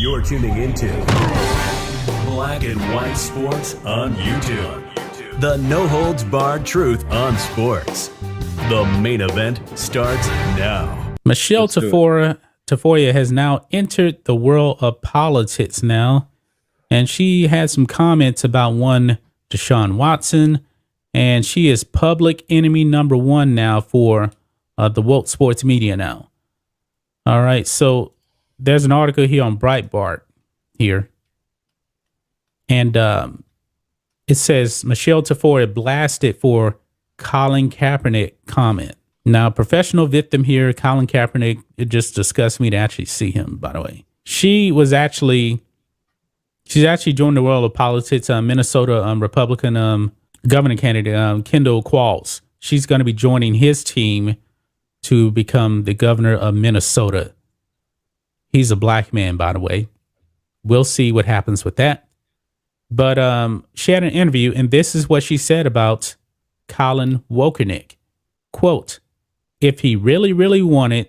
You're tuning into Black and White Sports on YouTube. The no-holds-barred truth on sports. The main event starts now. Michele Tafoya has now entered the world of politics now, and she had some comments about one Deshaun Watson, and she is public enemy number one now for the woke sports media now. All right, so there's an article here on Breitbart here, and it says Michele Tafoya blasted for Colin Kaepernick comment. Now, professional victim here, Colin Kaepernick, it just disgusts me to actually see him, by the way. She's actually joined the world of politics. Minnesota Republican governor candidate, Kendall Qualls. She's going to be joining his team to become the governor of Minnesota. He's a black man, by the way. We'll see what happens with that. But she had an interview, and this is what she said about Colin Kaepernick. Quote, if he really wanted,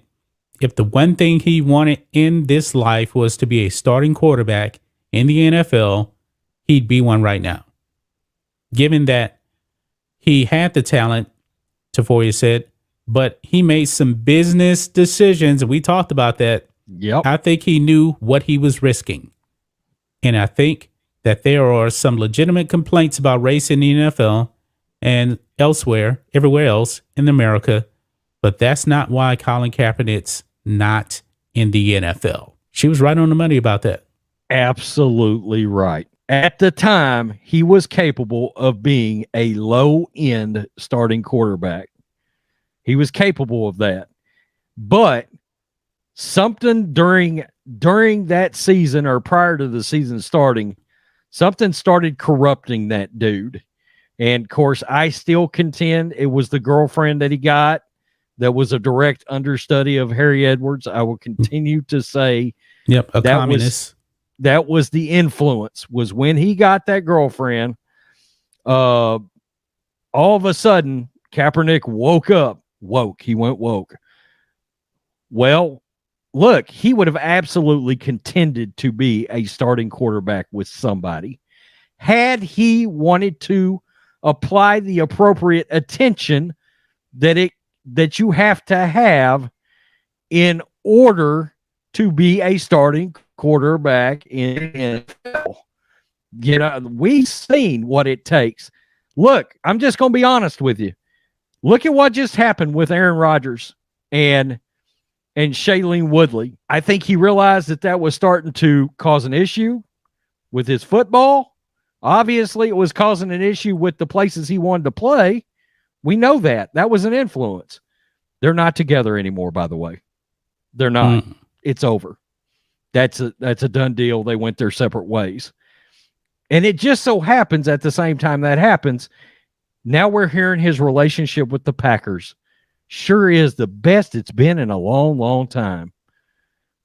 if the one thing he wanted in this life was to be a starting quarterback in the NFL, he'd be one right now. Given that he had the talent, Tafoya said, but he made some business decisions, and we talked about that. Yep. I think he knew what he was risking. And I think that there are some legitimate complaints about race in the NFL and elsewhere, everywhere else in America. But that's not why Colin Kaepernick's not in the NFL. She was right on the money about that. Absolutely right. At the time, he was capable of being a low-end starting quarterback. He was capable of that. But something during that season or prior to the season starting, something started corrupting that dude. And, of course, I still contend it was the girlfriend that he got that was a direct understudy of Harry Edwards. I will continue to say a communist. That was the influence, was when he got that girlfriend. All of a sudden, Kaepernick he went woke. Well, look, he would have absolutely contended to be a starting quarterback with somebody had he wanted to apply the appropriate attention that you have to have in order to be a starting quarterback in NFL. You know, we've seen what it takes. Look, I'm just going to be honest with you. Look at what just happened with Aaron Rodgers and Shailene Woodley. I think he realized that was starting to cause an issue with his football. Obviously, it was causing an issue with the places he wanted to play. We know that. That was an influence. They're not together anymore, by the way. They're not. It's over. That's a done deal. They went their separate ways. And it just so happens at the same time that happens, now we're hearing his relationship with the Packers sure is the best it's been in a long, long time.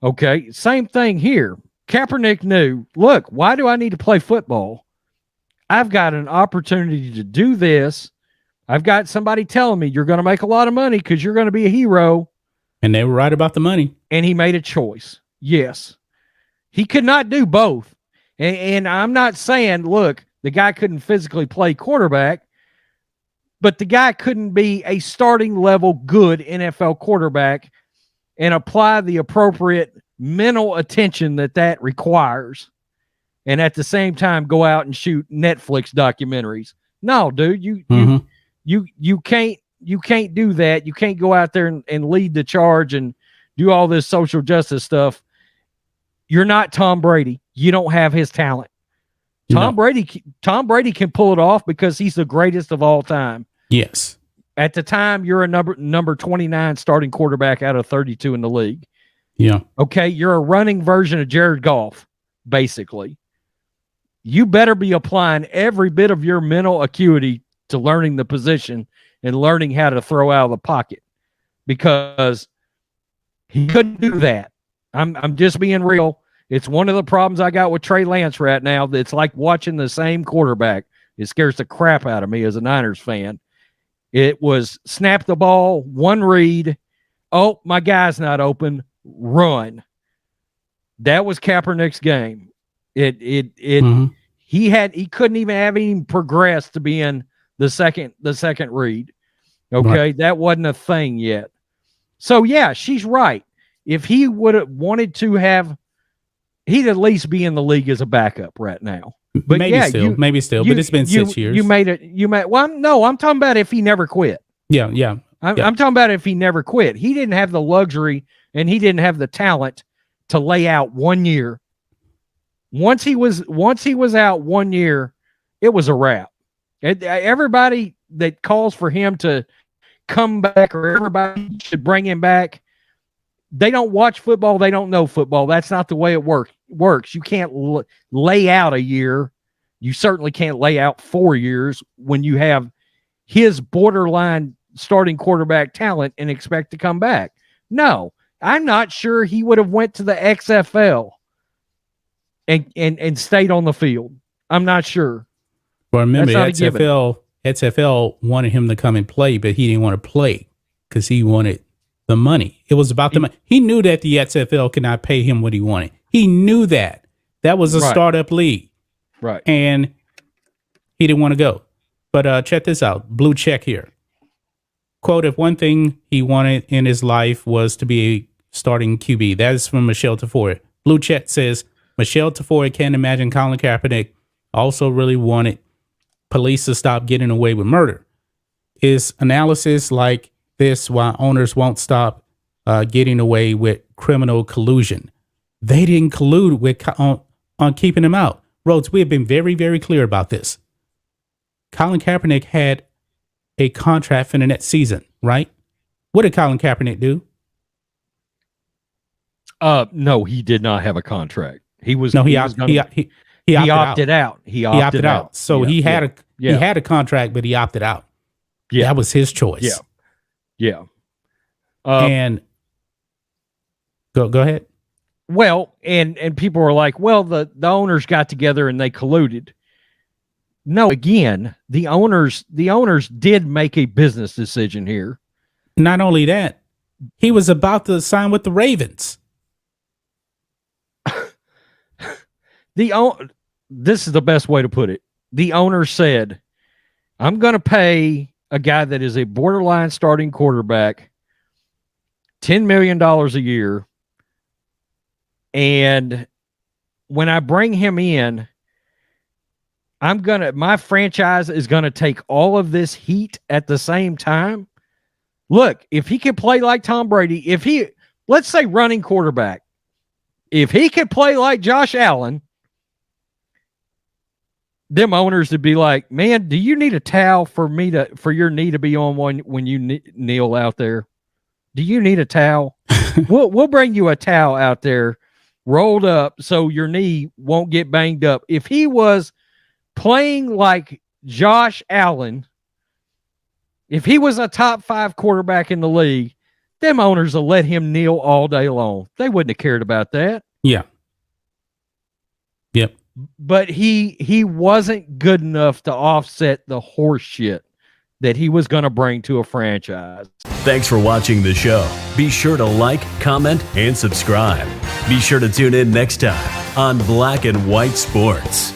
Okay, same thing here. Kaepernick knew, look, why do I need to play football? I've got an opportunity to do this. I've got somebody telling me you're going to make a lot of money because you're going to be a hero. And they were right about the money. And he made a choice. Yes. He could not do both. And I'm not saying, look, the guy couldn't physically play quarterback, but the guy couldn't be a starting level good NFL quarterback and apply the appropriate mental attention that requires. And at the same time, go out and shoot Netflix documentaries. No, dude, you can't do that. You can't go out there and lead the charge and do all this social justice stuff. You're not Tom Brady. You don't have his talent. Tom Brady can pull it off because he's the greatest of all time. Yes. At the time, you're a number 29 starting quarterback out of 32 in the league. Yeah. Okay, you're a running version of Jared Goff, basically. You better be applying every bit of your mental acuity to learning the position and learning how to throw out of the pocket, because he couldn't do that. I'm just being real. It's one of the problems I got with Trey Lance right now. It's like watching the same quarterback. It scares the crap out of me as a Niners fan. It was snap the ball, one read. Oh, my guy's not open. Run. That was Kaepernick's game. He couldn't even have even progressed to being the second read. Okay. Right. That wasn't a thing yet. So yeah, she's right. If he would have wanted to have, he'd at least be in the league as a backup right now. But maybe still, but it's been 6 years. Well, no, I'm talking about if he never quit. Yeah. I'm talking about if he never quit. He didn't have the luxury and he didn't have the talent to lay out 1 year. Once he was out 1 year, it was a wrap. Everybody that calls for him to come back, or everybody should bring him back, they don't watch football. They don't know football. That's not the way it works. You can't lay out a year. You certainly can't lay out 4 years when you have his borderline starting quarterback talent and expect to come back. No, I'm not sure he would have went to the XFL and stayed on the field. I'm not sure. Well, remember, XFL wanted him to come and play, but he didn't want to play because he wanted the money. It was about the money. He knew that the XFL could not pay him what he wanted. He knew that. That was a startup league. Right. And he didn't want to go. But check this out. Blue check here. Quote, if one thing he wanted in his life was to be a starting QB. That is from Michele Tafoya. Blue check says, Michele Tafoya can't imagine Colin Kaepernick also really wanted police to stop getting away with murder. Is analysis like this why owners won't stop getting away with criminal collusion? They didn't collude with on keeping him out. Rhodes, we have been very, very clear about this. Colin Kaepernick had a contract for the next season, right? What did Colin Kaepernick do? No, he did not have a contract. He opted out. He opted out. So he had a contract, but he opted out. Yeah, that was his choice. Yeah. And go ahead. Well, and people were like, well, the owners got together and they colluded. No, again, the owners did make a business decision here. Not only that, he was about to sign with the Ravens. This is the best way to put it. The owner said, I'm going to pay a guy that is a borderline starting quarterback $10 million a year. And when I bring him in, my franchise is going to take all of this heat at the same time. Look, if he can play like Tom Brady, let's say running quarterback, if he could play like Josh Allen, them owners would be like, man, do you need a towel for your knee to be on one when you kneel out there? Do you need a towel? We'll bring you a towel out there rolled up so your knee won't get banged up. If he was playing like Josh Allen, if he was a top 5 quarterback in the league, them owners will let him kneel all day long. They wouldn't have cared about that. Yeah. Yep. But he wasn't good enough to offset the horse shit that he was going to bring to a franchise. Thanks for watching the show. Be sure to like, comment, and subscribe. Be sure to tune in next time on Black and White Sports.